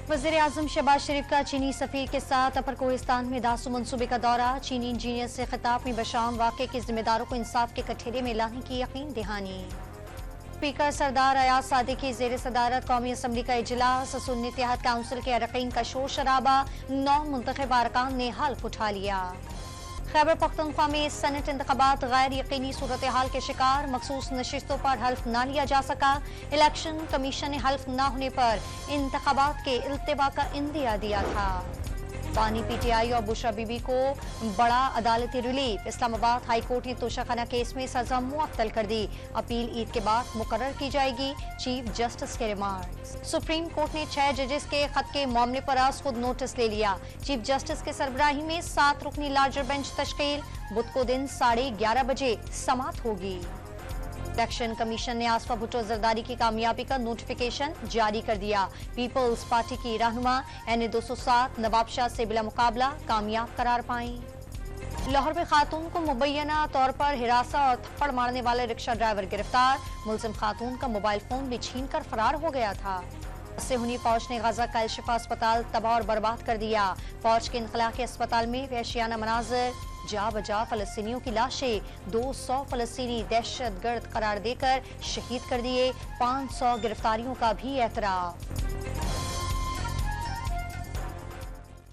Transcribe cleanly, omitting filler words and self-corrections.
वज़ीर-ए-आज़म शहबाज शरीफ का चीनी सफीर के साथ अपर कोहिस्तान में दासू मंसूबे का दौरा। चीनी इंजीनियर से खिताब में बशाम वाक़े के जिम्मेदारों को इंसाफ के कठेरे में लाने की यकीन दहानी। स्पीकर सरदार अयाज सादी की जेर सदारत कौमी असम्बली का इजलास। सुन्नी इत्तेहाद काउंसिल के अरकान का शोर शराबा। 9 मुंतखब अरकान ने हल्फ उठा लिया। खैबर पख्तूनख्वा में सेनेट इंतखाबात गैर यकीनी सूरत हाल के शिकार। मखसूस नशिस्तों पर हल्फ न लिया जा सका। इलेक्शन कमीशन ने हल्फ न होने पर इंतखाबात के इल्तिवा का इंदिया दिया था। बानी PTI और बुशरा बीबी को बड़ा अदालती रिलीफ। इस्लामाबाद हाई कोर्ट ने तोशाखाना केस में सजा मुअत्तल कर दी। अपील ईद के बाद मुकर्रर की जाएगी। चीफ जस्टिस के रिमार्क्स। सुप्रीम कोर्ट ने 6 जजेस के खत के मामले पर आज खुद नोटिस ले लिया। चीफ जस्टिस के सरबराही में 7 रुकनी लार्जर बेंच तश्कील। बुध को दिन 11:30 बजे समाप्त होगी। इलेक्शन कमीशन ने आसफा भुट्टो जरदारी की कामयाबी का नोटिफिकेशन जारी कर दिया। पीपल्स पार्टी की रहनुमा NA 207 नवाब शाह से बिला मुकाबला कामयाब करार पाई। लाहौर में खातून को मुबैना तौर पर हिरासा और थप्पड़ मारने वाले रिक्शा ड्राइवर गिरफ्तार। मुलजिम खातून का मोबाइल फोन भी छीनकर फरार हो गया था। सेहुनी फौज ने गाजा का शिफा अस्पताल तबाह और बर्बाद कर दिया। फौज के इनखला के अस्पताल में वहशियाना मनाजिर। जा बजा फलस्तीनियों की लाशें। 200 फलस्तीनी दहशतगर्द करार देकर शहीद कर दिए। 500 गिरफ्तारियों का भी एतराफ।